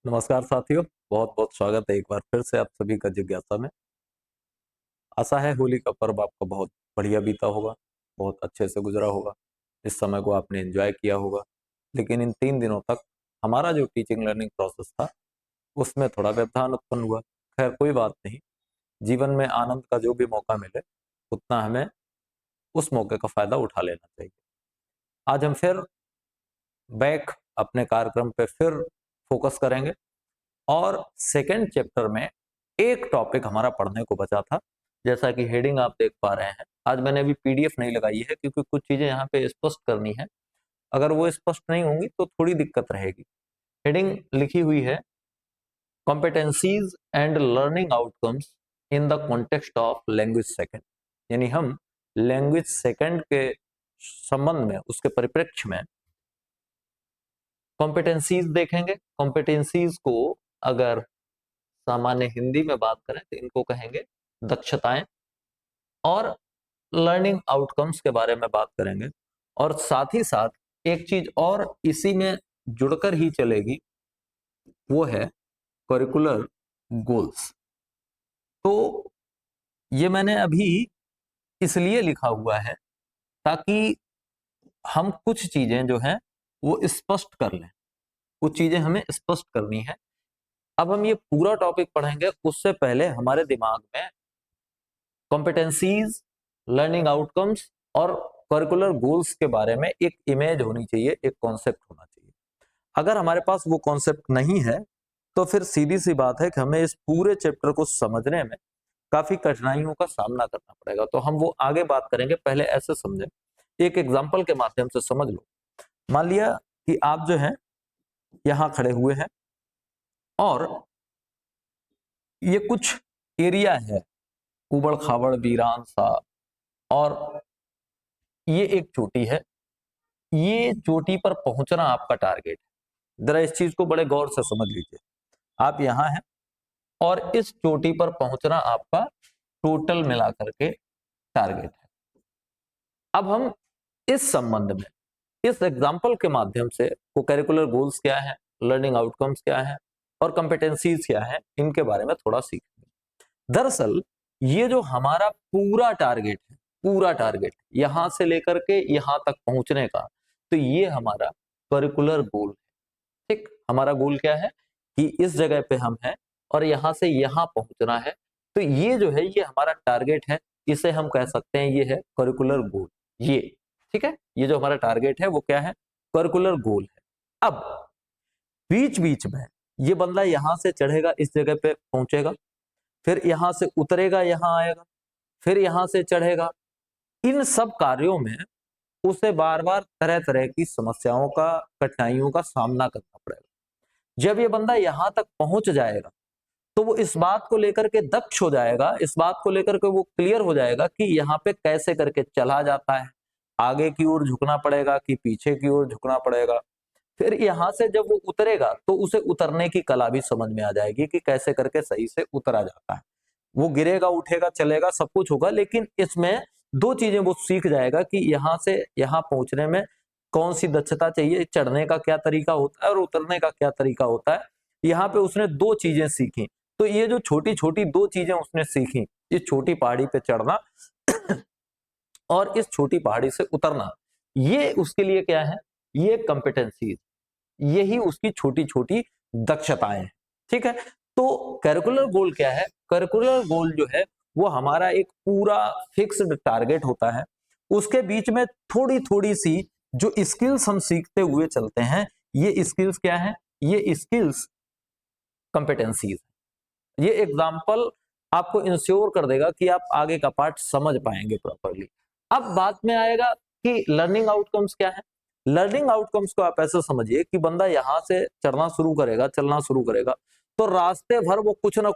नमस्कार साथियों, बहुत बहुत स्वागत है एक बार फिर से आप सभी का जिज्ञासा में। आशा है होली का पर्व आपका बहुत बढ़िया बीता होगा, बहुत अच्छे से गुजरा होगा, इस समय को आपने एंजॉय किया होगा। लेकिन इन 3 दिनों तक हमारा जो टीचिंग लर्निंग प्रोसेस था उसमें थोड़ा व्यवधान उत्पन्न हुआ। खैर कोई बात नहीं, जीवन में आनंद का जो भी मौका मिले उतना हमें उस मौके का फायदा उठा लेना चाहिए। आज हम फिर बैक अपने कार्यक्रम पे फिर फोकस करेंगे और सेकेंड चैप्टर में एक टॉपिक हमारा पढ़ने को बचा था। जैसा कि हेडिंग आप देख पा रहे हैं, आज मैंने अभी पीडीएफ नहीं लगाई है क्योंकि कुछ चीजें यहाँ पे स्पष्ट करनी है। अगर वो स्पष्ट नहीं होंगी तो थोड़ी दिक्कत रहेगी। हेडिंग लिखी हुई है competencies and learning outcomes in the context of language second. यानी हम लैंग्वेज सेकेंड के संबंध में, उसके परिप्रेक्ष्य में कॉम्पिटेंसीज देखेंगे। कॉम्पिटेंसीज को अगर सामान्य हिंदी में बात करें तो इनको कहेंगे दक्षताएं, और लर्निंग आउटकम्स के बारे में बात करेंगे। और साथ ही साथ एक चीज और इसी में जुड़कर ही चलेगी, वो है करिकुलर गोल्स। तो ये मैंने अभी इसलिए लिखा हुआ है ताकि हम कुछ चीजें जो हैं वो स्पष्ट कर लें। कुछ चीजें हमें स्पष्ट करनी है। अब हम ये पूरा टॉपिक पढ़ेंगे, उससे पहले हमारे दिमाग में कॉम्पिटेंसीज, लर्निंग आउटकम्स और करिकुलर गोल्स के बारे में एक इमेज होनी चाहिए, एक कॉन्सेप्ट होना चाहिए। अगर हमारे पास वो कॉन्सेप्ट नहीं है तो फिर सीधी सी बात है कि हमें इस पूरे चैप्टर को समझने में काफी कठिनाइयों का सामना करना पड़ेगा। तो हम वो आगे बात करेंगे, पहले ऐसे समझें, एक एग्जाम्पल के माध्यम से समझ लो। मान लिया कि आप जो है यहाँ खड़े हुए हैं और ये कुछ एरिया है उबड़ खाबड़ वीरान सा, और ये एक चोटी है। ये चोटी पर पहुंचना आपका टारगेट है। जरा इस चीज को बड़े गौर से समझ लीजिए। आप यहाँ हैं और इस चोटी पर पहुंचना आपका टोटल मिला करके टारगेट है। अब हम इस संबंध में, इस एग्जाम्पल के माध्यम से वो करिकुलर गोल्स क्या है, लर्निंग आउटकम्स क्या है और कंपेटेंसीज क्या है, इनके बारे में थोड़ा सीखेंगे। दरअसल ये जो हमारा पूरा टारगेट है, पूरा टारगेट यहां से लेकर के यहां तक पहुंचने का, तो ये हमारा करिकुलर गोल है। ठीक, हमारा गोल क्या है कि इस जगह पे हम हैं और यहां से यहां पहुंचना है। तो ये जो है ये हमारा टारगेट है, इसे हम कह सकते हैं ये है करिकुलर गोल। ये ठीक है, ये जो हमारा टारगेट है वो क्या है, करिकुलर गोल है। अब बीच बीच में ये बंदा यहां से चढ़ेगा, इस जगह पे पहुंचेगा, फिर यहां से उतरेगा, यहां आएगा, फिर यहां से चढ़ेगा। इन सब कार्यों में उसे बार बार तरह तरह की समस्याओं का, कठिनाइयों का सामना करना पड़ेगा। जब ये बंदा यहां तक पहुंच जाएगा तो वो इस बात को लेकर के दक्ष हो जाएगा, इस बात को लेकर के वो क्लियर हो जाएगा कि यहाँ पे कैसे करके चला जाता है, आगे की ओर झुकना पड़ेगा कि पीछे की ओर झुकना पड़ेगा। फिर यहां से जब वो उतरेगा तो उसे उतरने की कला भी समझ में आ जाएगी कि कैसे करके सही से उतरा जाता है। वो गिरेगा, उठेगा, चलेगा, सब कुछ होगा, लेकिन इसमें दो चीजें वो सीख जाएगा कि यहाँ से यहाँ पहुंचने में कौन सी दक्षता चाहिए, चढ़ने का क्या तरीका होता है और उतरने का क्या तरीका होता है। यहाँ पे उसने दो चीजें सीखी। तो ये जो छोटी छोटी दो चीजें उसने सीखी, इस छोटी पहाड़ी पे चढ़ना और इस छोटी पहाड़ी से उतरना, ये उसके लिए क्या है, ये कॉम्पिटेंसी, यही उसकी छोटी छोटी दक्षताएं हैं। ठीक है, तो करिकुलर गोल क्या है, करिकुलर गोल जो है वो हमारा एक पूरा फिक्स्ड टारगेट होता है। उसके बीच में थोड़ी थोड़ी सी जो स्किल्स हम सीखते हुए चलते हैं, ये स्किल्स क्या है, ये स्किल्स कॉम्पिटेंसीज। ये एग्जाम्पल आपको इंश्योर कर देगा कि आप आगे का पार्ट समझ पाएंगे प्रॉपरली। अब बात में आएगा कि लर्निंग आउटकम्स क्या है। लर्निंग आउटकम्स को आप ऐसे समझिए कि बंदा यहां से चढ़ना शुरू करेगा, चलना शुरू करेगा, तो रास्ते भर वो कुछ ना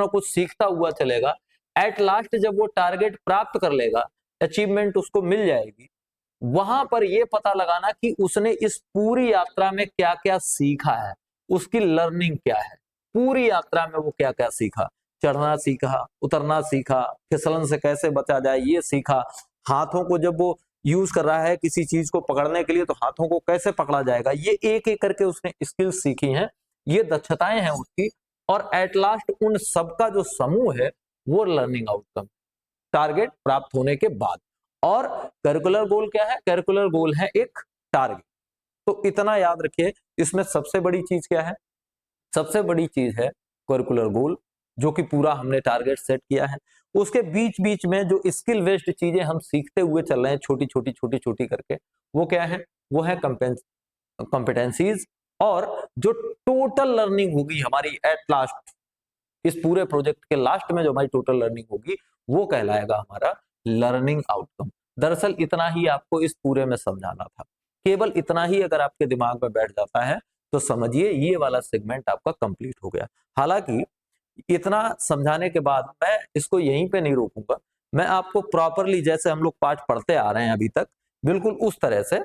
कुछ सीखता हुआ चलेगा। एट लास्ट जब वो टारगेट प्राप्त कर लेगा, अचीवमेंट उसको मिल जाएगी, वहां पर ये पता लगाना कि उसने इस पूरी यात्रा में क्या क्या सीखा है, उसकी लर्निंग क्या है, पूरी यात्रा में वो क्या क्या सीखा। चढ़ना सीखा, उतरना सीखा, फिसलन से कैसे बचा जाए ये सीखा, हाथों को जब वो यूज कर रहा है किसी चीज को पकड़ने के लिए तो हाथों को कैसे पकड़ा जाएगा, ये एक एक करके उसने स्किल्स सीखी हैं। ये दक्षताएं हैं उसकी, और एट लास्ट उन सबका जो समूह है वो लर्निंग आउटकम, टारगेट प्राप्त होने के बाद। और करिकुलर गोल क्या है? करिकुलर गोल है एक टारगेट। तो इतना याद रखिए, इसमें सबसे बड़ी चीज क्या है? सबसे बड़ी चीज है करिकुलर गोल, जो कि पूरा हमने टारगेट सेट किया है। उसके बीच बीच में जो स्किल बेस्ड चीजें हम सीखते हुए चल रहे हैं, छोटी छोटी करके, वो क्या है? वो है कॉम्पिटेंसीज। और जो टोटल लर्निंग होगी हमारी एट लास्ट, इस पूरे प्रोजेक्ट के लास्ट में जो हमारी टोटल लर्निंग होगी, वो कहलाएगा हमारा लर्निंग आउटकम। दरअसल इतना ही आपको इस पूरे में समझाना था। केवल इतना ही अगर आपके दिमाग में बैठ जाता है तो समझिए ये वाला सेगमेंट आपका कंप्लीट हो गया। हालांकि इतना समझाने के बाद मैं इसको यहीं पे नहीं रोकूंगा, मैं आपको प्रॉपरली जैसे हम लोग पाठ पढ़ते आ रहे हैं अभी तक, बिल्कुल उस तरह से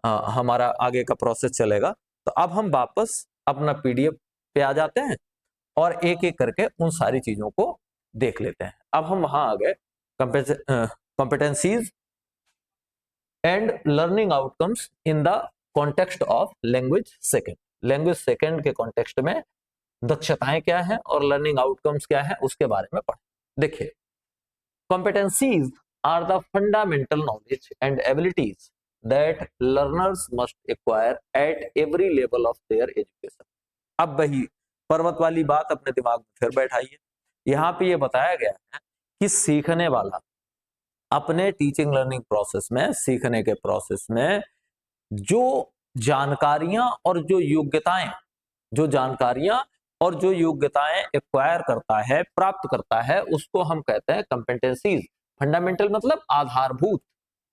हमारा आगे का प्रोसेस चलेगा। तो अब हम वापस अपना पीडीएफ पे आ जाते हैं और एक एक करके उन सारी चीजों को देख लेते हैं। अब हम वहां आ गए, competencies and learning outcomes in the context of language second. Language second के कॉन्टेक्स्ट में दक्षताएं क्या है और लर्निंग आउटकम्स क्या है उसके बारे में पढ़ें। देखिए, competencies are the fundamental knowledge and abilities that learners must acquire at every level of their education। अब वही पर्वत वाली बात अपने दिमाग में फिर बैठाइए। यहाँ पे ये बताया गया है कि सीखने वाला अपने टीचिंग लर्निंग प्रोसेस में, सीखने के प्रोसेस में जो जानकारियां और जो योग्यताएं, जो जानकारियां और जो योग्यताएं एक्वायर करता है, प्राप्त करता है, उसको हम कहते हैं कॉम्पिटेंसीज। फंडामेंटल मतलब आधारभूत,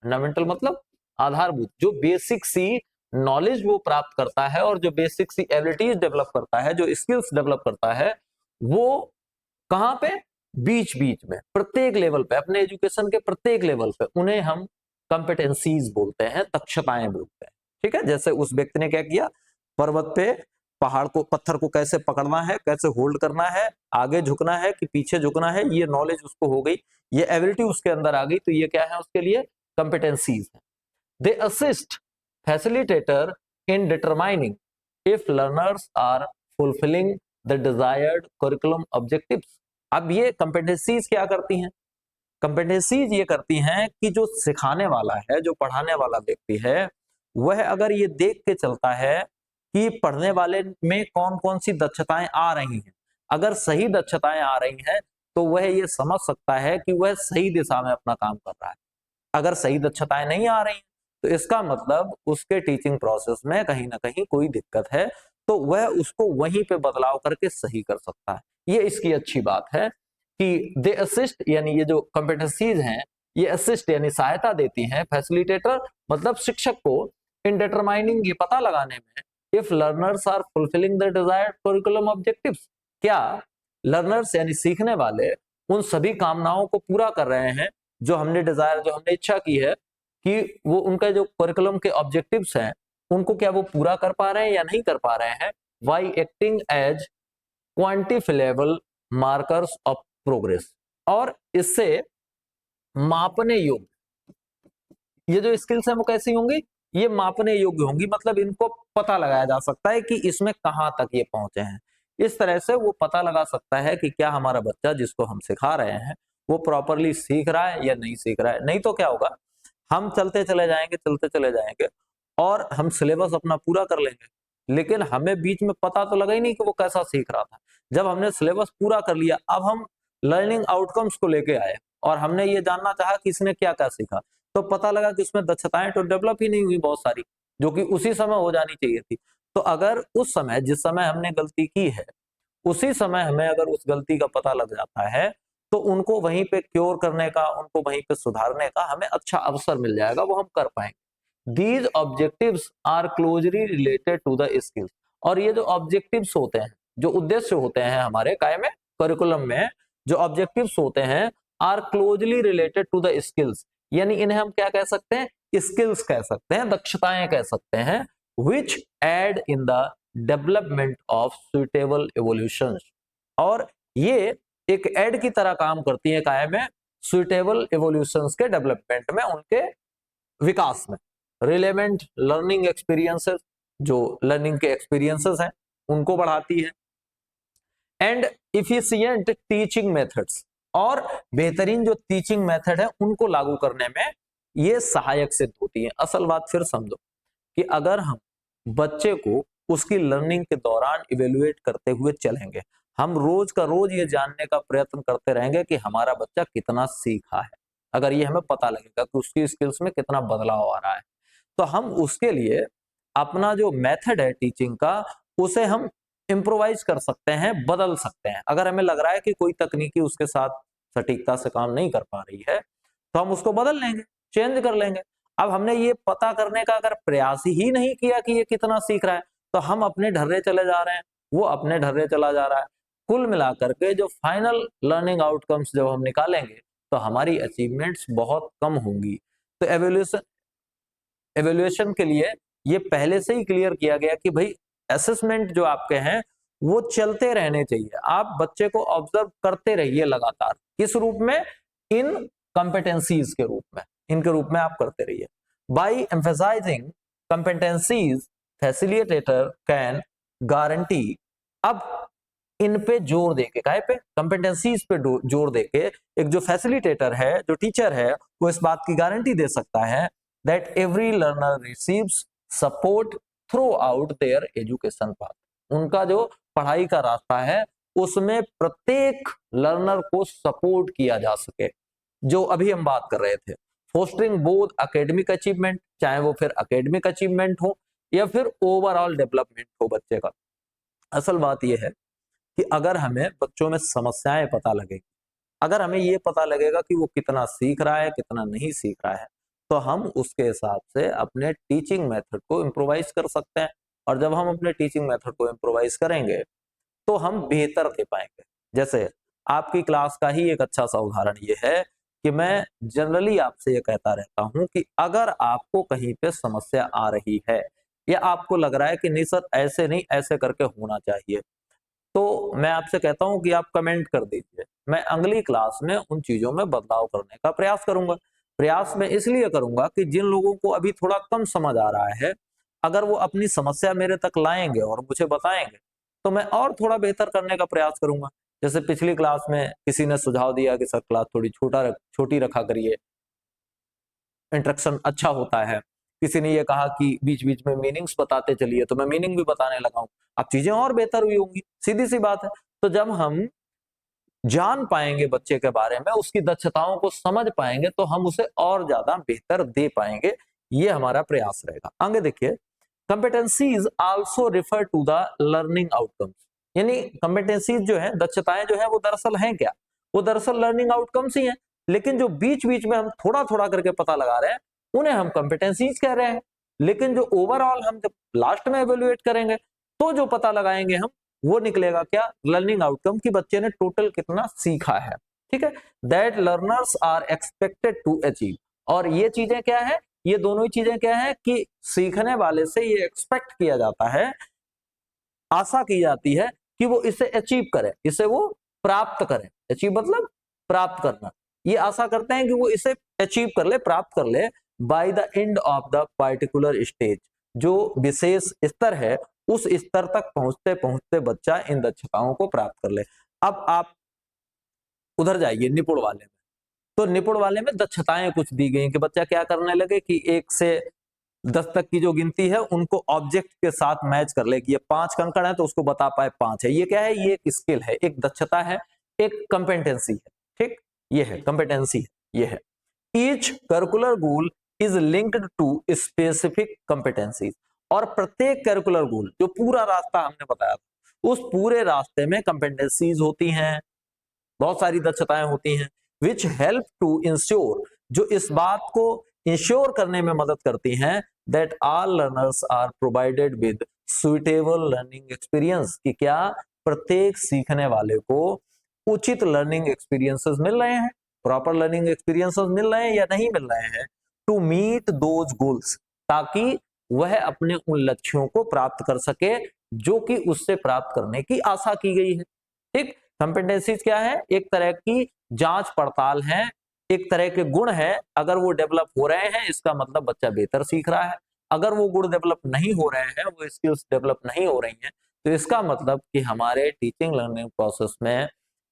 फंडामेंटल मतलब आधारभूत, जो बेसिक सी नॉलेज वो प्राप्त करता है और जो बेसिक सी एबिलिटीज डेवलप करता है, जो स्किल्स डेवलप करता है, वो कहां पे? बीच बीच में, प्रत्येक लेवल पे, अपने एजुकेशन के प्रत्येक लेवल पे, उन्हें हम कॉम्पिटेंसीज बोलते हैं, दक्षताएं बोलते हैं। ठीक है, जैसे उस व्यक्ति ने क्या किया, पर्वत पे पहाड़ को, पत्थर को कैसे पकड़ना है, कैसे होल्ड करना है, आगे झुकना है कि पीछे झुकना है, ये नॉलेज उसको हो गई, ये एबिलिटी उसके अंदर आ गई, तो ये क्या है उसके लिए? कॉम्पिटेंसीज है। They assist facilitator in determining if learners are fulfilling the desired curriculum objectives. अब ये कॉम्पिटेंसीज क्या करती हैं? कॉम्पिटेंसीज ये करती हैं कि जो सिखाने वाला है, जो पढ़ाने वाला व्यक्ति है, वह अगर ये देख के चलता है कि पढ़ने वाले में कौन कौन सी दक्षताएं आ रही हैं, अगर सही दक्षताएं आ रही हैं तो वह ये समझ सकता है कि वह सही दिशा में अपना काम कर रहा है। अगर सही दक्षताएं नहीं आ रही तो इसका मतलब उसके टीचिंग प्रोसेस में कहीं ना कहीं कोई दिक्कत है, तो वह उसको वहीं पे बदलाव करके सही कर सकता है। ये इसकी अच्छी बात है कि दे असिस्ट, यानी ये जो कॉम्पिटेंसीज हैं, ये असिस्ट यानी सहायता देती हैं, फैसिलिटेटर मतलब शिक्षक को, इन डिटरमाइनिंग, ये पता लगाने में, if learners are fulfilling the desired curriculum objectives, क्या लर्नर्स यानी सीखने वाले उन सभी कामनाओं को पूरा कर रहे हैं जो हमने डिजायर, जो हमने इच्छा की है कि वो उनका जो करिकुलम के ऑब्जेक्टिव्स हैं उनको क्या वो पूरा कर पा रहे हैं या नहीं कर पा रहे हैं, by acting as quantifiable markers of progress. और इससे मापने योग्य ये जो स्किल्स हैं वो कैसी होंगी? ये मापने योग्य होंगी, मतलब इनको पता लगाया जा सकता है कि इसमें कहां तक ये पहुंचे हैं। इस तरह से वो पता लगा सकता है कि क्या हमारा बच्चा जिसको हम सिखा रहे हैं वो प्रॉपरली सीख रहा है या नहीं सीख रहा है। नहीं तो क्या होगा, हम चलते चले जाएंगे और हम सिलेबस अपना पूरा कर लेंगे, लेकिन हमें बीच में पता तो लगा ही नहीं कि वो कैसा सीख रहा था। जब हमने सिलेबस पूरा कर लिया, अब हम लर्निंग आउटकम्स को लेके आए और हमने ये जानना चाहा कि इसने क्या क्या सीखा, तो पता लगा कि उसमें दक्षताएं तो डेवलप ही नहीं हुई बहुत सारी, जो कि उसी समय हो जानी चाहिए थी। तो अगर उस समय, जिस समय हमने गलती की है, उसी समय हमें अगर उस गलती का पता लग जाता है तो उनको वहीं पे क्योर करने का, उनको वहीं पे सुधारने का हमें अच्छा अवसर मिल जाएगा, वो हम कर पाएंगे। These objectives are closely related to the skills. और ये जो ऑब्जेक्टिव्स होते हैं, जो उद्देश्य होते हैं हमारे कायम करिकुलम में, जो ऑब्जेक्टिव्स होते हैं, are closely related to the skills, यानी इन्हें हम क्या कह सकते हैं? स्किल्स कह सकते हैं, दक्षताएं कह सकते हैं, which add in the development of suitable evolutions। और ये एक एड की तरह काम करती है कायम में सुइटेबल एवोल्यूशंस के डेवलपमेंट में, उनके विकास में। रिलेवेंट लर्निंग एक्सपीरियंसेस, जो लर्निंग के एक्सपीरियंसेस हैं उनको बढ़ाती है। एंड इफिशिएंट टीचिंग मेथड्स, और बेहतरीन जो टीचिंग मेथड है उनको लागू करने में ये सहायक सिद्ध होती है। असल बात फिर समझो कि अगर हम बच्चे को उसकी लर्निंग के दौरान इवेल्युएट करते हुए चलेंगे, हम रोज का रोज ये जानने का प्रयत्न करते रहेंगे कि हमारा बच्चा कितना सीखा है, अगर ये हमें पता लगेगा कि उसकी स्किल्स में कितना बदलाव आ रहा है, तो हम उसके लिए अपना जो मेथड है टीचिंग का उसे हम इम्प्रोवाइज कर सकते हैं, बदल सकते हैं। अगर हमें लग रहा है कि कोई तकनीकी उसके साथ सटीकता से काम नहीं कर पा रही है तो हम उसको बदल लेंगे, चेंज कर लेंगे। अब हमने ये पता करने का अगर प्रयास ही नहीं किया कि ये कितना सीख रहा है तो हम अपने ढर्रे चले जा रहे हैं, वो अपने ढर्रे चला जा रहा है। कुल मिलाकर के जो फाइनल लर्निंग आउटकम्स जब हम निकालेंगे तो हमारी अचीवमेंट्स बहुत कम होंगी। तो एवेल्युएशन के लिए ये पहले से ही क्लियर किया गया कि भाई असेसमेंट जो आपके हैं वो चलते रहने चाहिए। आप बच्चे को ऑब्जर्व करते रहिए लगातार, किस रूप में, इन कंपेटेंसीज के रूप में, इनके रूप में आप करते रहिए। By emphasizing competencies facilitator can guarantee, अब इन पे जोर देके, काहे पे, कंपेटेंसीज पे जोर देके एक जो फैसिलिटेटर है, जो टीचर है, वो इस बात की गारंटी दे सकता है that every learner receives support through out there education path. उनका जो पढ़ाई का रास्ता है उसमें प्रत्येक लर्नर को सपोर्ट किया जा सके, जो अभी हम बात कर रहे थे। फोस्टरिंग बोथ एकेडमिक अचीवमेंट, चाहे वो फिर एकेडमिक अचीवमेंट हो या फिर ओवरऑल डेवलपमेंट हो बच्चे का। असल बात यह है कि अगर हमें बच्चों में समस्याएं पता लगेगी, अगर हमें ये पता लगेगा कि वो कितना सीख रहा है कितना नहीं सीख रहा है, तो हम उसके हिसाब से अपने टीचिंग मेथड को इम्प्रोवाइज कर सकते हैं। और जब हम अपने टीचिंग मेथड को इम्प्रोवाइज करेंगे तो हम बेहतर दे पाएंगे। जैसे आपकी क्लास का ही एक अच्छा सा उदाहरण ये है कि मैं जनरली आपसे ये कहता रहता हूं कि अगर आपको कहीं पे समस्या आ रही है या आपको लग रहा है कि नहीं सर ऐसे नहीं ऐसे करके होना चाहिए, तो मैं आपसे कहता हूं कि आप कमेंट कर दीजिए, मैं अगली क्लास में उन चीजों में बदलाव करने का प्रयास करूंगा। प्रयास में इसलिए करूंगा कि जिन लोगों को अभी थोड़ा कम समझ आ रहा है, अगर वो अपनी समस्या मेरे तक लाएंगे और मुझे बताएंगे तो मैं और थोड़ा बेहतर करने का प्रयास करूंगा। जैसे पिछली क्लास में किसी ने सुझाव दिया कि सर क्लास थोड़ी छोटी रखा करिए, इंट्रक्शन अच्छा होता है। किसी ने ये कहा कि बीच बीच में मीनिंग्स बताते चलिए, तो मैं मीनिंग भी बताने लगा हूं, अब चीजें और बेहतर हुई होंगी, सीधी सी बात है। तो जब हम जान पाएंगे बच्चे के बारे में, उसकी दक्षताओं को समझ पाएंगे, तो हम उसे और ज्यादा बेहतर दे पाएंगे। ये हमारा प्रयास रहेगा। आगे देखिए, competencies also refer to the learning outcomes, यानी कंपेटेंसीज जो है, दक्षताएं जो है, वो दरअसल हैं क्या, वो दरअसल लर्निंग आउटकम्स ही हैं। लेकिन जो बीच बीच में हम थोड़ा थोड़ा करके पता लगा रहे हैं उन्हें हम कंपेटेंसीज कह रहे हैं। लेकिन जो ओवरऑल हम जब लास्ट में एवेल्युएट करेंगे तो जो पता लगाएंगे हम, वो निकलेगा क्या, लर्निंग आउटकम, कि बच्चे ने टोटल कितना सीखा है। ठीक है, that learners are expected to achieve. और ये चीजें क्या है, ये दोनों ही चीजें क्या है कि सीखने वाले से ये एक्सपेक्ट किया जाता है, आशा की जाती है कि वो इसे अचीव करे, इसे वो प्राप्त करे। अचीव मतलब प्राप्त करना। ये आशा करते हैं कि वो इसे अचीव कर ले, प्राप्त कर ले, by the end of the particular stage. जो विशेष स्तर है उस स्तर तक पहुंचते पहुंचते बच्चा इन दक्षताओं को प्राप्त कर ले। अब आप उधर जाइए निपुण वाले में, तो निपुण वाले में दक्षताएं कुछ दी गई कि बच्चा क्या करने लगे कि 1 से 10 तक की जो गिनती है उनको ऑब्जेक्ट के साथ मैच कर ले कि ये 5 कंकड़ है तो उसको बता पाए 5 है। ये क्या है, ये एक स्किल है, एक दक्षता है, एक कंपेटेंसी है। ठीक, ये है कंपेटेंसी है, ये है। Each curricular goal is linked to specific competencies. और प्रत्येक करिकुलर गोल, जो पूरा रास्ता हमने बताया था, उस पूरे रास्ते में कंपेटेंसीज होती हैं, बहुत सारी दक्षताएं होती हैं, विच हेल्प टू इंश्योर, जो इस बात को इंश्योर करने में मदद करती हैं that all learners are provided with suitable learning experience, कि क्या प्रत्येक सीखने वाले को उचित लर्निंग एक्सपीरियंसेस मिल रहे हैं, प्रॉपर लर्निंग एक्सपीरियंसेस मिल रहे हैं या नहीं मिल रहे हैं, टू मीट दोज गोल्स, ताकि वह अपने उन लक्ष्यों को प्राप्त कर सके जो कि उससे प्राप्त करने की आशा की गई है। ठीक, कंपेटेंसीज क्या है, एक तरह की जांच पड़ताल है, एक तरह के गुण है। अगर वो डेवलप हो रहे हैं इसका मतलब बच्चा बेहतर सीख रहा है, अगर वो गुण डेवलप नहीं हो रहे हैं, वो स्किल्स डेवलप नहीं हो रही हैं, तो इसका मतलब कि हमारे टीचिंग लर्निंग प्रोसेस में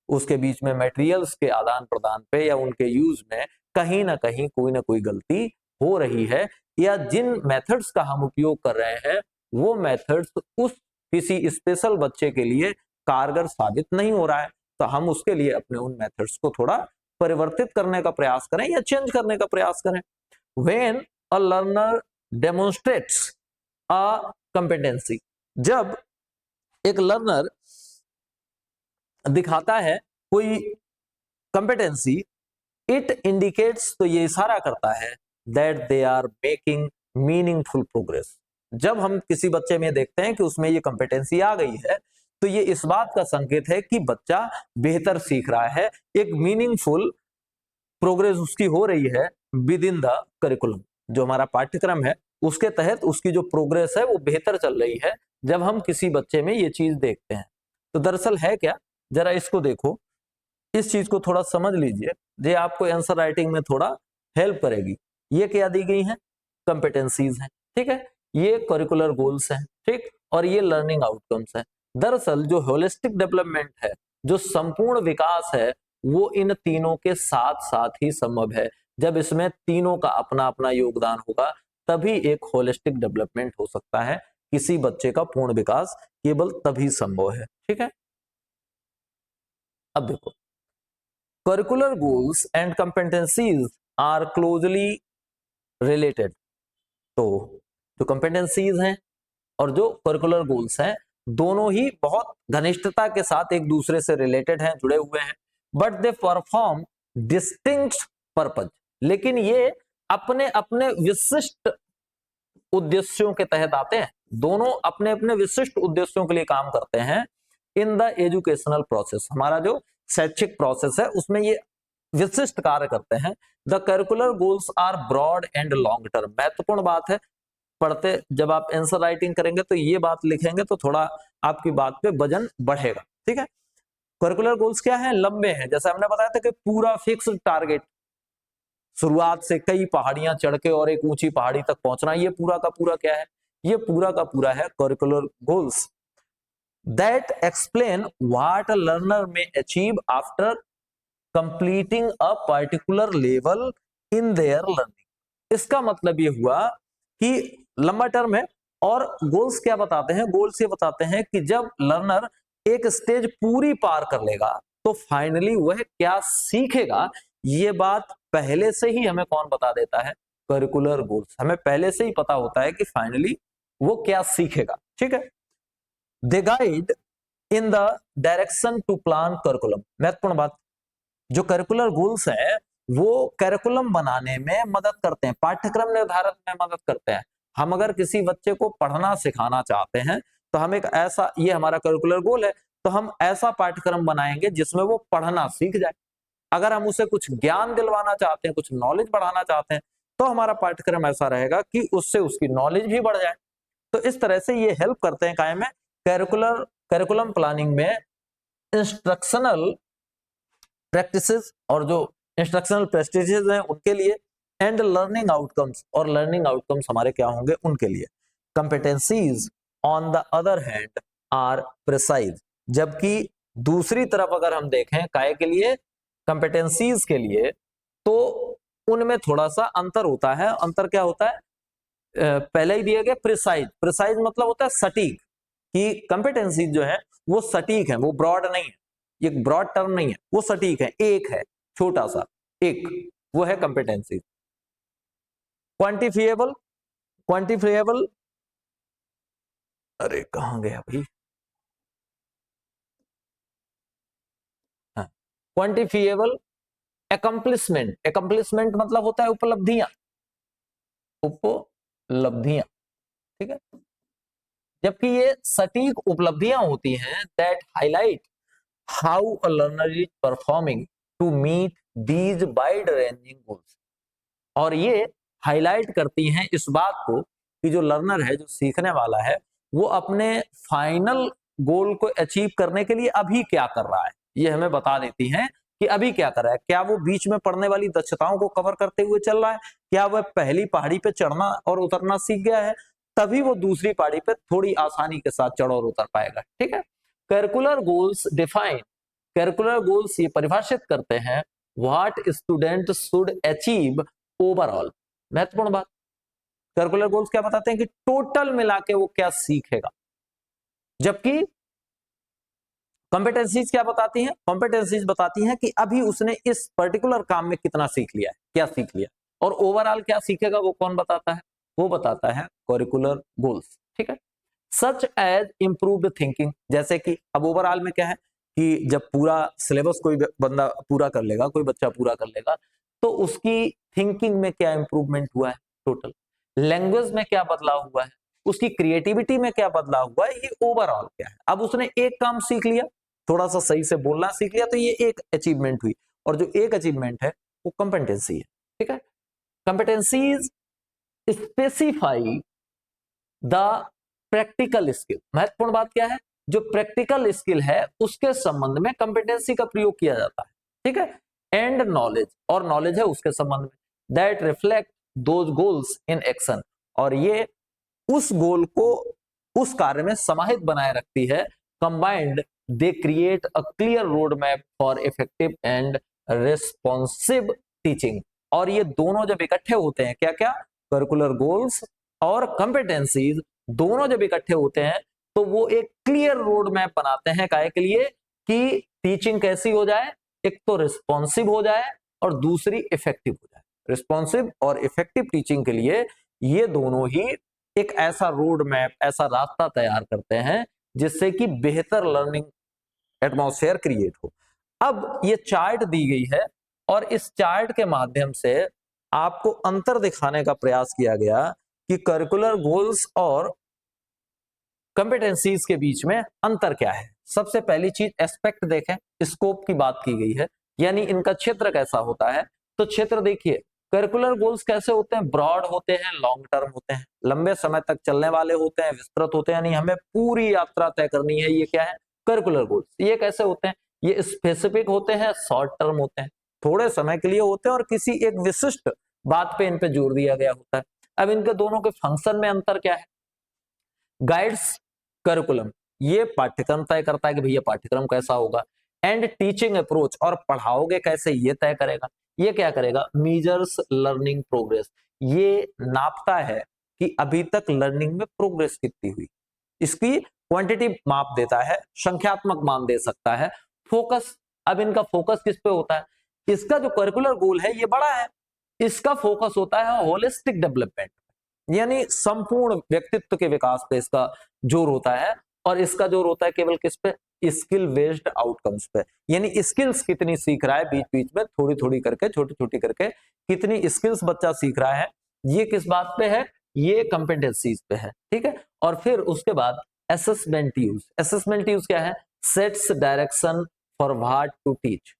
उसके बीच में मटेरियल्स के आदान प्रदान पे या उनके यूज में कहीं ना कहीं कोई ना कोई गलती हो रही है, या जिन मेथड्स का हम उपयोग कर रहे हैं वो मेथड्स उस किसी स्पेशल बच्चे के लिए कारगर साबित नहीं हो रहा है, तो हम उसके लिए अपने उन मेथड्स को थोड़ा परिवर्तित करने का प्रयास करें या चेंज करने का प्रयास करें। व्हेन अ लर्नर डेमोन्स्ट्रेट्स अ कंपेटेंसी, जब एक लर्नर दिखाता है कोई कंपेटेंसी, इट इंडिकेट्स, तो ये इशारा करता है that they are making meaningful progress. जब हम किसी बच्चे में देखते हैं कि उसमें ये कंपेटेंसी आ गई है, तो ये इस बात का संकेत है कि बच्चा बेहतर सीख रहा है, एक मीनिंगफुल प्रोग्रेस उसकी हो रही है विद इन द करिकुलम। जो हमारा पाठ्यक्रम है उसके तहत उसकी जो प्रोग्रेस है वो बेहतर चल रही है जब हम किसी बच्चे में ये चीज देखते हैं। तो दरअसल है क्या, जरा इसको देखो, इस चीज को थोड़ा समझ लीजिए, ये आपको आंसर राइटिंग में थोड़ा हेल्प करेगी। ये क्या दी गई है, कंपेटेंसीज हैं, ठीक है, ये करिकुलर गोल्स हैं, ठीक, और ये लर्निंग आउटकम्स हैं। दरअसल जो होलिस्टिक डेवलपमेंट है, जो संपूर्ण विकास है, वो इन तीनों के साथ साथ ही संभव है। जब इसमें तीनों का अपना अपना योगदान होगा तभी एक होलिस्टिक डेवलपमेंट हो सकता है। किसी बच्चे का पूर्ण विकास केवल तभी संभव है, ठीक है। अब देखो, curricular goals and competencies are closely related. तो जो कंपेटेंसीज हैं और जो करिकुलर गोल्स हैं, दोनों ही बहुत घनिष्ठता के साथ एक दूसरे से रिलेटेड हैं, जुड़े हुए हैं, but they perform distinct purpose. लेकिन ये अपने अपने विशिष्ट उद्देश्यों के तहत आते हैं, दोनों अपने अपने विशिष्ट उद्देश्यों के लिए काम करते हैं। इन द एजुकेशनल प्रोसेस, हमारा जो शैक्षिक प्रोसेस है उसमें ये विशिष्ट कार्य करते हैं। The curricular goals are broad and long term. महत्वपूर्ण बात है, पढ़ते जब आप आंसर राइटिंग करेंगे तो ये बात लिखेंगे तो थोड़ा आपकी बात पे वजन बढ़ेगा, ठीक है। करिकुलर गोल्स क्या है, लंबे हैं, जैसे हमने बताया था कि पूरा फिक्स टारगेट, शुरुआत से कई पहाड़ियां चढ़ के और एक ऊंची पहाड़ी तक पहुंचना, ये पूरा का पूरा क्या है, ये पूरा का पूरा है curricular goals. That explain what a learner may achieve after completing a particular level in their learning. इसका मतलब ये हुआ कि लंबा टर्म है, और गोल्स क्या बताते हैं, गोल्स ये बताते हैं कि जब लर्नर एक स्टेज पूरी पार कर लेगा तो फाइनली वह क्या सीखेगा, ये बात पहले से ही हमें कौन बता देता है, करिकुलर गोल्स। हमें पहले से ही पता होता है कि फाइनली वो क्या सीखेगा, ठीक है। They guide in the direction to plan curriculum. महत्वपूर्ण बात, जो करिकुलर गोल्स हैं वो करिकुलम बनाने में मदद करते हैं, पाठ्यक्रम निर्धारण में मदद करते हैं। हम अगर किसी बच्चे को पढ़ना सिखाना चाहते हैं तो हम एक ऐसा, ये हमारा करिकुलर गोल है, तो हम ऐसा पाठ्यक्रम बनाएंगे जिसमें वो पढ़ना सीख जाए। अगर हम उसे कुछ ज्ञान दिलवाना चाहते हैं, कुछ नॉलेज बढ़ाना चाहते हैं, तो हमारा पाठ्यक्रम ऐसा रहेगा कि उससे उसकी नॉलेज भी बढ़ जाए। तो इस तरह से ये हेल्प करते हैं कायम में करिकुलम प्लानिंग में इंस्ट्रक्शनल प्रैक्टिसेस, और जो इंस्ट्रक्शनल प्रैक्टिसेस हैं उनके लिए, एंड लर्निंग आउटकम्स, और लर्निंग आउटकम्स हमारे क्या होंगे उनके लिए। Competencies on the other hand are precise. जबकि दूसरी तरफ अगर हम देखें काय के लिए, कंपेटेंसीज के लिए, तो उनमें थोड़ा सा अंतर होता है। अंतर क्या होता है, पहले ही दिया गया प्रिसाइज। प्रिसाइज मतलब होता है सटीक, कि कंपेटेंसी जो है वो सटीक है, वो ब्रॉड नहीं है, ये ब्रॉड टर्म नहीं है, वो सटीक है, एक है, छोटा सा एक, वो है कंपेटेंसी। क्वांटिफिएबल, क्वांटिफिएबल, अरे कहां गया भाई, हाँ, क्वांटिफिएबल एकम्प्लिशमेंट। एकम्प्लिशमेंट मतलब होता है उपलब्धियां, उपलब्धियां, ठीक है। जबकि ये सटीक उपलब्धियां होती हैं, that highlight how a learner is performing to meet these wide ranging goals. और ये हाईलाइट करती हैं इस बात को कि जो लर्नर है, जो सीखने वाला है, वो अपने फाइनल गोल को अचीव करने के लिए अभी क्या कर रहा है, ये हमें बता देती हैं कि अभी क्या कर रहा है। क्या वो बीच में पढ़ने वाली दक्षताओं को कवर करते हुए चल रहा है, क्या वह पहली पहाड़ी पे चढ़ना और उतरना सीख गया है, तभी वो दूसरी पारी पे थोड़ी आसानी के साथ चढ़ और उतर पाएगा। ठीक है, curricular goals define, curricular goals ये परिभाषित करते हैं what student should achieve overall. महत्वपूर्ण बात, करिकुलर गोल्स क्या बताते हैं कि टोटल मिला के वो क्या सीखेगा, जबकि कॉम्पिटेंसीज क्या बताती हैं, कॉम्पिटेंसीज बताती हैं कि अभी उसने इस पर्टिकुलर काम में कितना सीख लिया है, क्या सीख लिया, और ओवरऑल क्या सीखेगा वो कौन बताता है, वो बताता है करिकुलर गोल्स। ठीक है, सच एज इंप्रूव्ड थिंकिंग, जैसे कि अब ओवरऑल में क्या है कि जब पूरा सिलेबस कोई बंदा पूरा कर लेगा, कोई बच्चा पूरा कर लेगा, तो उसकी थिंकिंग में क्या इंप्रूवमेंट हुआ है टोटल, लैंग्वेज में क्या बदलाव हुआ है, उसकी क्रिएटिविटी में क्या बदलाव हुआ है, ये ओवरऑल क्या है। अब उसने एक काम सीख लिया, थोड़ा सा सही से बोलना सीख लिया, तो ये एक अचीवमेंट हुई, और जो एक अचीवमेंट है वो कॉम्पिटेंसी है। ठीक है, competencies specify the practical skill, महत्वपूर्ण बात क्या है, जो प्रैक्टिकल स्किल है उसके संबंध में कॉम्पिटेंसी का प्रयोग किया जाता है। ठीक है, एंड नॉलेज, और नॉलेज है उसके संबंध में, that reflect those goals in action, और ये उस गोल को उस कार्य में समाहित बनाए रखती है। Combined they create a clear road map for effective and responsive teaching, और ये दोनों जब इकट्ठे होते हैं, क्या क्या, करिकुलर गोल्स और कॉम्पिटेंसीज दोनों जब इकट्ठे होते हैं तो वो एक क्लियर रोड मैप बनाते हैं काहे के लिए, कि टीचिंग कैसी हो जाए, एक तो रिस्पॉन्सिव हो जाए और दूसरी इफेक्टिव हो जाए। रिस्पॉन्सिव और इफेक्टिव टीचिंग के लिए ये दोनों ही एक ऐसा रोड मैप, ऐसा रास्ता तैयार करते हैं जिससे कि बेहतर लर्निंग एटमॉस्फेयर क्रिएट हो। अब ये चार्ट दी गई है और इस चार्ट के माध्यम से आपको अंतर दिखाने का प्रयास किया गया कि करिकुलर गोल्स और कॉम्पिटेंसीज के बीच में अंतर क्या है। सबसे पहली चीज एस्पेक्ट देखें, स्कोप की बात की गई है, यानी इनका क्षेत्र कैसा होता है। तो क्षेत्र देखिए, करिकुलर गोल्स कैसे होते हैं, ब्रॉड होते हैं, लॉन्ग टर्म होते हैं, लंबे समय तक चलने वाले होते हैं, विस्तृत होते हैं, यानी हमें पूरी यात्रा तय करनी है, ये क्या है, करिकुलर गोल्स। ये कैसे होते हैं, ये स्पेसिफिक होते हैं, शॉर्ट टर्म होते हैं, थोड़े समय के लिए होते हैं और किसी एक विशिष्ट बात पे इन पे जोर दिया गया होता है। अब इनके दोनों के फंक्शन में अंतर क्या है, गाइड्स करिकुलम, ये पाठ्यक्रम तय करता है कि भैया पाठ्यक्रम कैसा होगा, एंड टीचिंग अप्रोच, और पढ़ाओगे कैसे ये तय करेगा। ये क्या करेगा, मीजर्स लर्निंग प्रोग्रेस, ये नापता है कि अभी तक लर्निंग में प्रोग्रेस कितनी हुई, इसकी क्वांटिटी माप देता है, संख्यात्मक मान दे सकता है। फोकस, अब इनका फोकस किस पे होता है, इसका जो करिकुलर गोल है ये बड़ा है, इसका फोकस होता है होलिस्टिक डेवलपमेंट, यानी संपूर्ण व्यक्तित्व के विकास पे इसका जोर होता है, और इसका जोर होता है केवल किस पे, स्किल बेस्ड आउटकम्स पे, यानी स्किल्स कितनी सीख रहा है, बीच बीच में थोड़ी थोड़ी करके, छोटी छोटी करके कितनी स्किल्स बच्चा सीख रहा है, ये किस बात पे है, ये कॉम्पिटेंसीज पे है। ठीक है, और फिर उसके बाद असेसमेंट यूज, असेसमेंट यूज क्या है, sets direction for what to teach,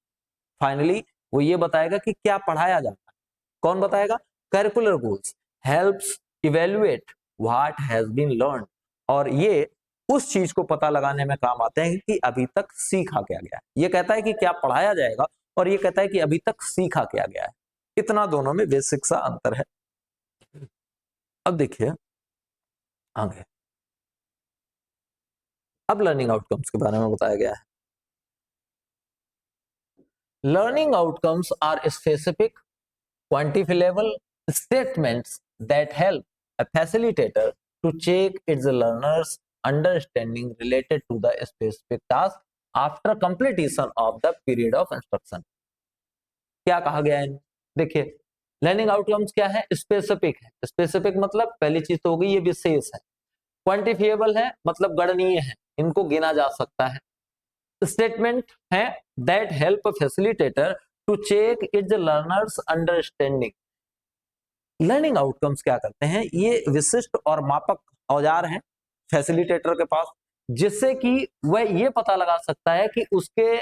finally वो ये बताएगा कि क्या पढ़ाया जाता है। कौन बताएगा, curricular goals helps evaluate what has been learn, और ये उस चीज को पता लगाने में काम आते हैं कि अभी तक सीखा क्या गया है। ये कहता है कि क्या पढ़ाया जाएगा, और ये कहता है कि अभी तक सीखा क्या गया है। इतना दोनों में बेसिक सा अंतर है। अब देखिए आगे, अब लर्निंग आउटकम्स के बारे में बताया गया है। Learning outcomes are specific quantifiable statements that help a facilitator to check its learner's understanding related to the specific task after completion of the period of instruction। क्या कहा गया है, देखिए लर्निंग आउटकम्स क्या है, स्पेसिफिक है, स्पेसिफिक मतलब पहली चीज तो होगी ये विशेष है, क्वांटिफिएबल है मतलब गणनीय है, इनको गिना जा सकता है, स्टेटमेंट है that help facilitator to check its learners understanding. Learning outcomes क्या करते हैं, ये विशिष्ट और मापक औजार हैं फैसिलिटेटर के पास, जिससे कि वह ये पता लगा सकता है कि उसके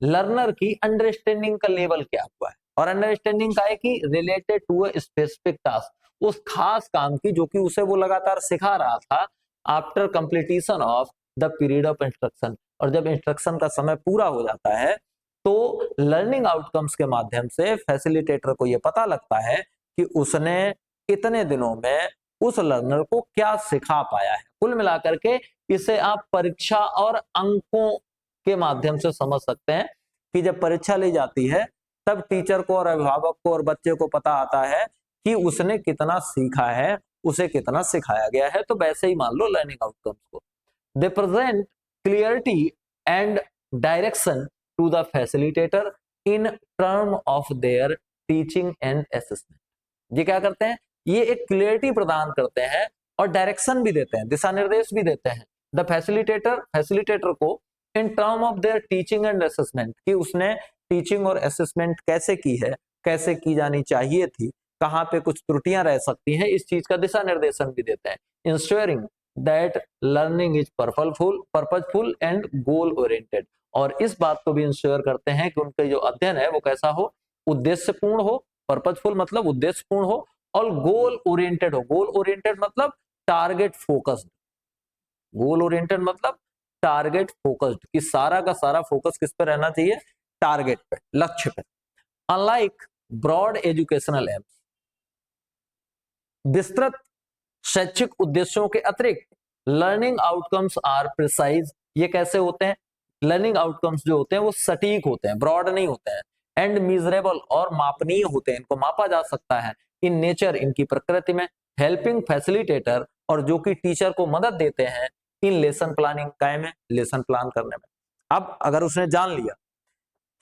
लर्नर की अंडरस्टैंडिंग का लेवल क्या हुआ है, और अंडरस्टैंडिंग का है कि related to a specific task, उस खास काम की जो कि उसे वो लगातार सिखा रहा था, after completion of the period of instruction, और जब इंस्ट्रक्शन का समय पूरा हो जाता है तो लर्निंग आउटकम्स के माध्यम से फैसिलिटेटर को यह पता लगता है कि उसने इतने दिनों में उस लर्नर को क्या सिखा पाया है। कुल मिलाकर के इसे आप परीक्षा और अंकों के माध्यम से समझ सकते हैं कि जब परीक्षा ली जाती है तब टीचर को और अभिभावक को और बच्चे को पता आता है कि उसने कितना सीखा है, उसे कितना सिखाया गया है। तो वैसे ही मान लो लर्निंग आउटकम्स को, they present clarity and direction to the facilitator in term of their teaching and assessment. ये क्या करते हैं, ये एक क्लियरिटी प्रदान करते हैं और डायरेक्शन भी देते हैं, दिशा निर्देश भी देते हैं द फैसिलिटेटर को इन term of their teaching and assessment, कि उसने टीचिंग और असेसमेंट कैसे की है, कैसे की जानी चाहिए थी, कहाँ पे कुछ त्रुटियां रह सकती हैं, इस चीज का दिशा निर्देशन भी देते हैं। Ensuring that learning is purposeful and goal oriented, और इस बात को भी इंश्योर करते हैं कि उनका जो अध्ययन है वो कैसा हो, उद्देश्यपूर्ण हो, पर्पजफुल मतलब उद्देश्यपूर्ण हो, और गोल ओरिएंटेड हो। गोल ओरिएंटेड मतलब टारगेट फोकस्ड, गोल ओरिएंटेड मतलब टारगेट फोकस्ड, कि सारा का सारा फोकस किस पे रहना चाहिए, टारगेट पे, लक्ष्य पे। अनलाइक ब्रॉड एजुकेशनल एम्स, विस्तृत शैक्षिक उद्देश्यों के अतिरिक्त लर्निंग आउटकम्स आर प्रिसाइज। ये कैसे होते हैं, लर्निंग आउटकम्स जो होते हैं वो सटीक होते हैं, ब्रॉड नहीं होते हैं, एंड मीजरेबल और मापनीय होते हैं, इनको मापा जा सकता है, इन नेचर इनकी प्रकृति में, हेल्पिंग फैसिलिटेटर और जो कि टीचर को मदद देते हैं इन लेसन प्लानिंग, काय में, लेसन प्लान करने में। अब अगर उसने जान लिया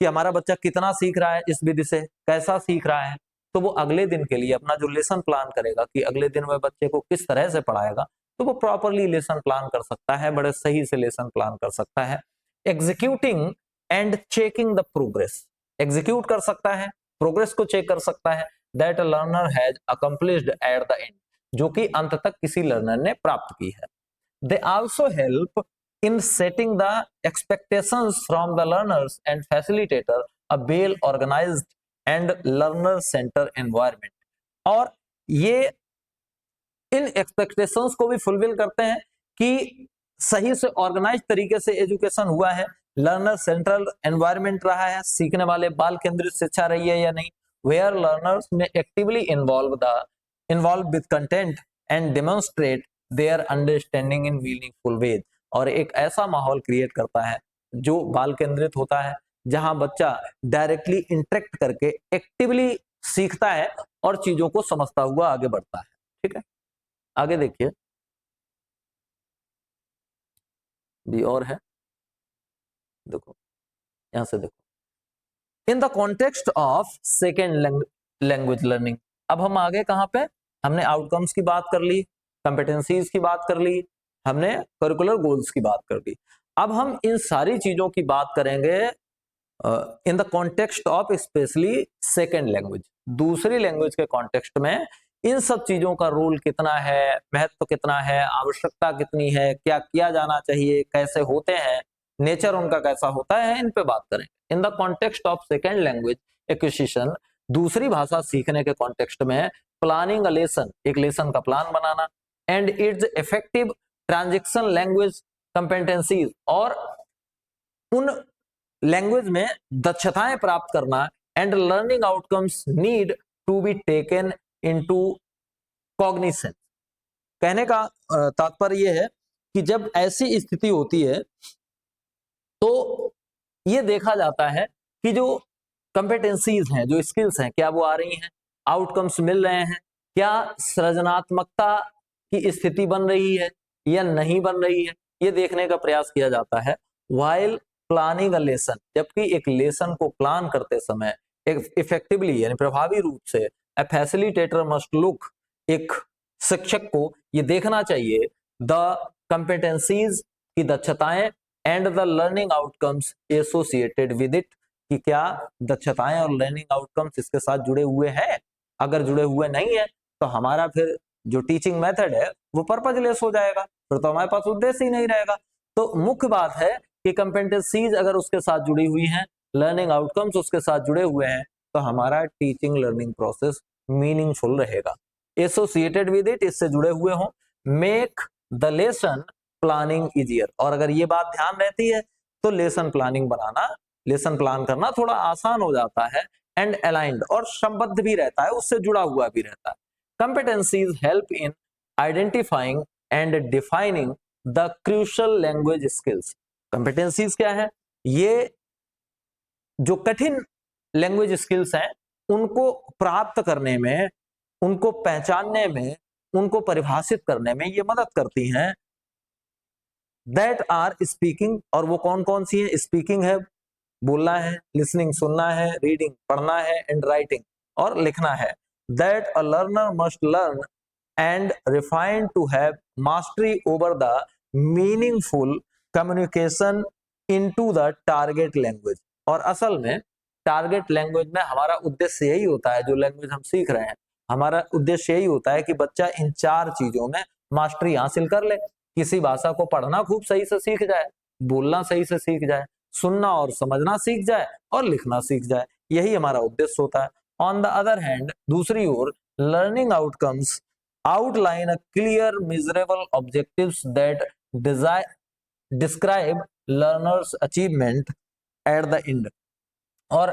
कि हमारा बच्चा कितना सीख रहा है इस विधि से, कैसा सीख रहा है, तो वो अगले दिन के लिए अपना जो लेसन प्लान करेगा कि अगले दिन वह बच्चे को किस तरह से पढ़ाएगा, तो वो प्रॉपरली लेसन प्लान कर सकता है, बड़े सही से लेसन प्लान कर सकता है। Executing and checking the progress, execute कर सकता है, प्रोग्रेस को चेक कर सकता है, that a learner has accomplished eight the and, जो कि अंत तक किसी लर्नर ने प्राप्त की है। They also help in setting the expectations from the learners and facilitator a well organized and learner center environment, और ये इन एक्सपेक्टेशंस को भी फुलफिल करते हैं कि सही से ऑर्गेनाइज तरीके से एजुकेशन हुआ है, लर्नर सेंट्रल एनवायरनमेंट रहा है, सीखने वाले बाल केंद्रित शिक्षा रही है या नहीं, वेयर लर्नर्स में actively involve with content and demonstrate their understanding in meaningful ways, और एक ऐसा माहौल क्रिएट करता है जो बाल केंद्रित होता है, जहां बच्चा डायरेक्टली इंटरेक्ट करके एक्टिवली सीखता है और चीजों को समझता हुआ आगे बढ़ता है। ठीक है, आगे देखिए, भी और है, देखो यहां से देखो, इन the context of second language learning. अब हम आगे कहां पे, हमने आउटकम्स की बात कर ली, कंपेटेंसीज की बात कर ली, हमने करिकुलर गोल्स की बात कर दी। अब हम इन सारी चीजों की बात करेंगे in the context of specially second language, दूसरी लैंग्वेज के कॉन्टेक्स्ट में इन सब चीजों का रोल कितना है, महत्व कितना है, आवश्यकता कितनी है, क्या किया जाना चाहिए, कैसे होते हैं, नेचर उनका कैसा होता है, इन पे बात करेंगे। In the context of second language acquisition, दूसरी भाषा सीखने के कॉन्टेक्स्ट में, प्लानिंग अ लेसन, एक लेसन का प्लान बनाना, and its effective transaction language competencies, और उन लैंग्वेज में दक्षताएं प्राप्त करना, and learning outcomes need to be taken into cognition. कहने का तात्पर्य यह है कि जब ऐसी स्थिति होती है तो यह देखा जाता है कि जो कंपेटेंसीज हैं, जो स्किल्स हैं, क्या वो आ रही हैं, आउटकम्स मिल रहे हैं, क्या सृजनात्मकता की स्थिति बन रही है या नहीं बन रही है, ये देखने का प्रयास किया जाता है व्हाइल प्लानिंग अ लेसन। जबकि एक लेसन को प्लान करते समय इफेक्टिवली यानी प्रभावी रूप से ए फैसिलिटेटर मस्ट लुक, एक शिक्षक को ये देखना चाहिए द कंपेटेंसीज की दक्षताएं and the learning outcomes associated with it, कि क्या दक्षताएं और लर्निंग आउटकम्स इसके साथ जुड़े हुए हैं। अगर जुड़े हुए नहीं है तो हमारा फिर जो टीचिंग मेथड है वो पर्पजलेस हो जाएगा, फिर तो हमारे पास उद्देश्य ही नहीं रहेगा। तो मुख्य बात है कि कंपेटेंसीज अगर उसके साथ जुड़ी हुई हैं, लर्निंग आउटकम्स उसके साथ जुड़े हुए हैं, तो हमारा टीचिंग लर्निंग प्रोसेस मीनिंगफुल रहेगा। एसोसिएटेड विद इट, इससे जुड़े हुए हों, make the lesson planning easier, और अगर ये बात ध्यान रहती है तो लेसन प्लानिंग बनाना, लेसन प्लान करना थोड़ा आसान हो जाता है, एंड अलाइंड, और संबद्ध भी रहता है, उससे जुड़ा हुआ भी रहता है। Competencies help in identifying and defining the crucial language skills. Competencies क्या है? ये जो कठिन लैंग्वेज स्किल्स हैं उनको प्राप्त करने में, उनको पहचानने में, उनको परिभाषित करने में ये मदद करती हैं। दैट आर स्पीकिंग, और वो कौन कौन सी है? स्पीकिंग है, बोलना है, लिसनिंग सुनना है, रीडिंग पढ़ना है, एंड राइटिंग और लिखना है। That a learner must learn and refine to have mastery over the meaningful communication into the target language. और असल में टारगेट लैंग्वेज में हमारा उद्देश्य यही होता है, जो लैंग्वेज हम सीख रहे हैं हमारा उद्देश्य यही होता है कि बच्चा इन 4 चीजों में मास्टरी हासिल कर ले। किसी भाषा को पढ़ना खूब सही से सीख जाए, बोलना सही से सीख जाए, सुनना और समझना सीख जाए और लिखना सीख जाए, यही हमारा उद्देश्य होता है। ऑन द अदर हैंड, दूसरी ओर learning outcomes outline a clear measurable objectives that describe learners achievement at the end. और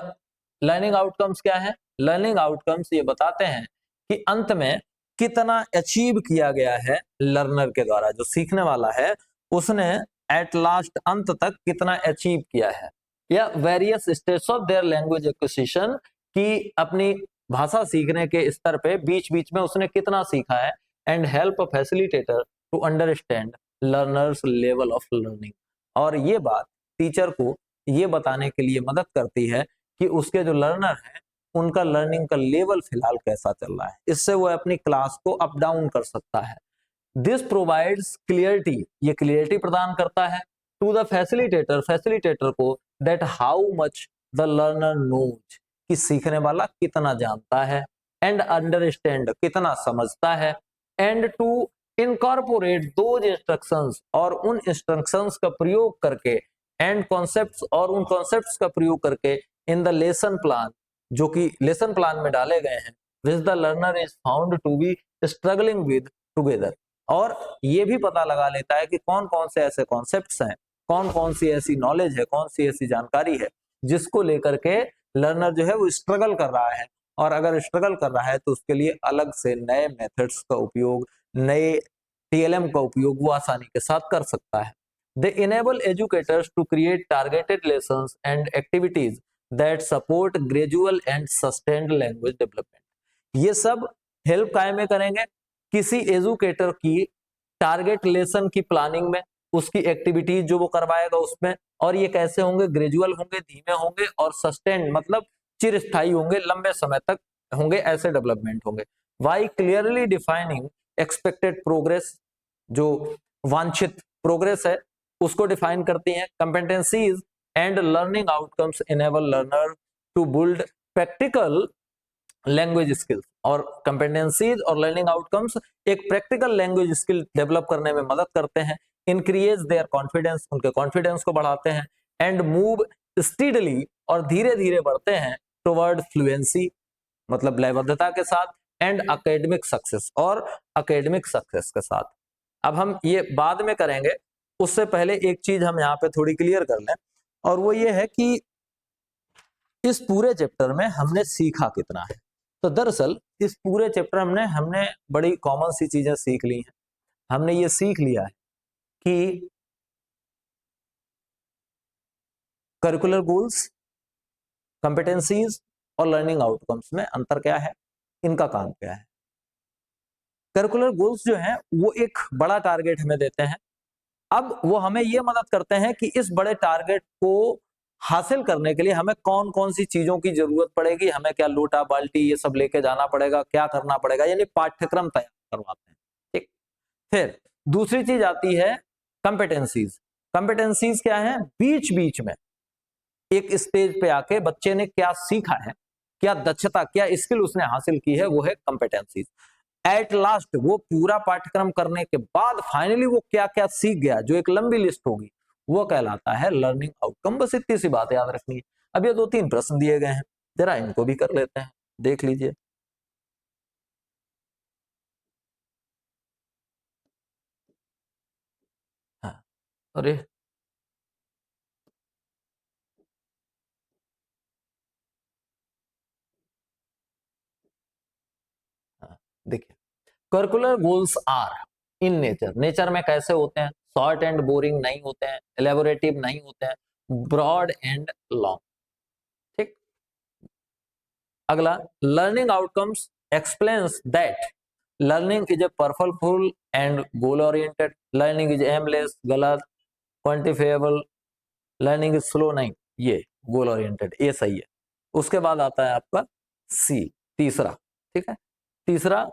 लर्निंग आउटकम्स क्या है? लर्निंग आउटकम्स ये बताते हैं कि अंत में कितना अचीव किया गया है लर्नर के द्वारा, जो सीखने वाला है उसने एट लास्ट अंत तक कितना अचीव किया है, या various states of their language acquisition, की अपनी भाषा सीखने के स्तर पे बीच बीच में उसने कितना सीखा है। And help a facilitator to understand learners level of learning. और ये बात टीचर को ये बताने के लिए मदद करती है कि उसके जो लर्नर हैं उनका लर्निंग का लेवल फिलहाल कैसा चल रहा है, इससे वो अपनी क्लास को अप डाउन कर सकता है। दिस प्रोवाइड्स क्लियरिटी, ये क्लियरिटी प्रदान करता है टू द फैसिलिटेटर, फैसिलिटेटर को, that how much the learner knows, कि सीखने वाला कितना जानता है, एंड अंडरस्टैंड कितना समझता है, and to incorporate those instructions, और उन इंस्ट्रक्शंस का प्रयोग करके, एंड कॉन्सेप्ट्स, और उन कॉन्सेप्ट्स का प्रयोग करके, इन द लेसन प्लान, जो कि लेसन प्लान में डाले गए हैं, which the learner is found to be struggling with together. और ये भी पता लगा लेता है कि कौन कौन से ऐसे कॉन्सेप्ट्स हैं, कौन कौन सी ऐसी नॉलेज है, कौन सी ऐसी जानकारी है जिसको लेकर के लर्नर जो है वो स्ट्रगल कर रहा है। और अगर स्ट्रगल कर रहा है तो उसके लिए अलग से नए मेथड्स का उपयोग, नए टीएलएम का उपयोग वो आसानी के साथ कर सकता है। They enable educators to create targeted lessons and activities that support gradual and sustained language development. ये सब हेल्प काहे में करेंगे? किसी एजुकेटर की टारगेट लेसन की प्लानिंग में, उसकी एक्टिविटीज जो वो करवाएगा उसमें। और ये कैसे होंगे? ग्रेजुअल होंगे, धीमे होंगे, और सस्टेन्ड मतलब चिरस्थायी होंगे, लंबे समय तक होंगे, ऐसे डेवलपमेंट होंगे। By clearly defining expected progress, जो वांछित प्रोग्रेस है उसको डिफाइन करती हैं। Competencies and learning outcomes enable learner to build practical language skills. और कंपेटेंसीज और लर्निंग आउटकम्स एक प्रैक्टिकल लैंग्वेज स्किल डेवलप करने में मदद करते हैं। इंक्रीज देयर कॉन्फिडेंस, उनके कॉन्फिडेंस को बढ़ाते हैं। एंड मूव स्पीडली, और धीरे धीरे बढ़ते हैं टुवर्ड फ्लुएंसी, मतलब लयबद्धता के साथ, एंड एकेडमिक सक्सेस, और एकेडमिक सक्सेस के साथ। अब हम ये बाद में करेंगे, उससे पहले एक चीज हम यहाँ पे थोड़ी क्लियर कर लें, और वो ये है कि इस पूरे चैप्टर में हमने सीखा कितना है। तो दरअसल इस पूरे चैप्टर हमने हमने बड़ी कॉमन सी चीजें सीख ली हैं। हमने ये सीख लिया है कि करिकुलर गोल्स, कंपेटेंसीज और लर्निंग आउटकम्स में अंतर क्या है, इनका काम क्या है। करिकुलर गोल्स जो है वो एक बड़ा टारगेट हमें देते हैं। अब वो हमें ये मदद करते हैं कि इस बड़े टारगेट को हासिल करने के लिए हमें कौन कौन सी चीजों की जरूरत पड़ेगी, हमें क्या लोटा बाल्टी ये सब लेके जाना पड़ेगा, क्या करना पड़ेगा, यानी पाठ्यक्रम तैयार करवाते हैं। ठीक। फिर दूसरी चीज आती है कंपेटेंसीज। कंपेटेंसीज क्या है? बीच बीच में एक स्टेज पे आके बच्चे ने क्या सीखा है, क्या दक्षता, क्या स्किल उसने हासिल की है, वो है कंपेटेंसीज। एट लास्ट वो पूरा पाठ्यक्रम करने के बाद फाइनली वो क्या क्या सीख गया, जो एक लंबी लिस्ट होगी, वो कहलाता है लर्निंग आउटकम। बस इतनी सी बात याद रखनी है। अब ये 2-3 प्रश्न दिए गए हैं, जरा इनको भी कर लेते हैं, देख लीजिए। हाँ। अरे हाँ, देखिए curricular goals are in nature, nature में कैसे होते हैं, शॉर्ट एंड बोरिंग नहीं होते हैं, एलेबोरेटिव नहीं होते हैं, ब्रॉड एंड लॉन्ग। ठीक। अगला, learning outcomes explains that learning is a purposeful and goal oriented, learning is aimless, गलत, क्वांटिफाइबल, लर्निंग इज स्लो, नहीं, ये गोल ओरिएंटेड, ये सही है। उसके बाद आता है आपका सी, तीसरा। ठीक है, तीसरा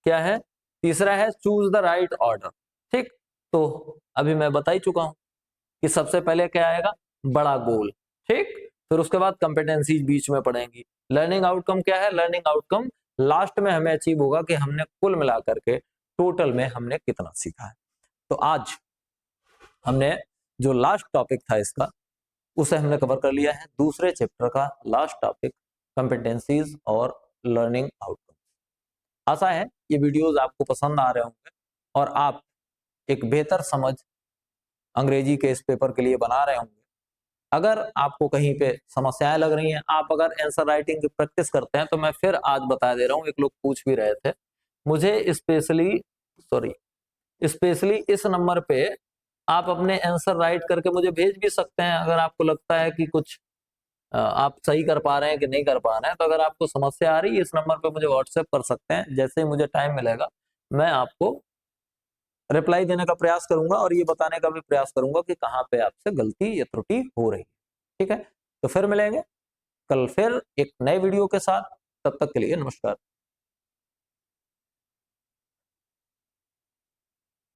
क्या है, तीसरा है चूज द राइट ऑर्डर। ठीक, तो अभी मैं बता ही चुका हूं कि सबसे पहले क्या आएगा, बड़ा गोल। ठीक, फिर उसके बाद कंपेटेंसीज बीच में पड़ेंगी। लर्निंग आउटकम क्या है, लर्निंग आउटकम लास्ट में हमें अचीव होगा कि हमने कुल मिलाकर के टोटल में हमने कितना सीखा है। तो आज हमने जो लास्ट टॉपिक था इसका, उसे हमने कवर कर लिया है, दूसरे चैप्टर का लास्ट टॉपिक, कंपेटेंसीज और लर्निंग आउटकम। आशा है ये वीडियोस आपको पसंद आ रहे होंगे और आप एक बेहतर समझ अंग्रेजी के इस पेपर के लिए बना रहे होंगे। अगर आपको कहीं पे समस्याएं लग रही हैं, आप अगर आंसर राइटिंग की प्रैक्टिस करते हैं, तो मैं फिर आज बता दे रहा हूं, एक लोग पूछ भी रहे थे मुझे स्पेशली इस नंबर पे आप अपने आंसर राइट करके मुझे भेज भी सकते हैं, अगर आपको लगता है कि कुछ आप सही कर पा रहे हैं कि नहीं कर पा रहे हैं। तो अगर आपको समस्या आ रही है, इस नंबर पे मुझे व्हाट्सएप कर सकते हैं, जैसे ही मुझे टाइम मिलेगा मैं आपको रिप्लाई देने का प्रयास करूंगा और ये बताने का भी प्रयास करूंगा कि कहाँ पे आपसे गलती या त्रुटि हो रही है। ठीक है, तो फिर मिलेंगे कल फिर एक नए वीडियो के साथ, तब तक के लिए नमस्कार।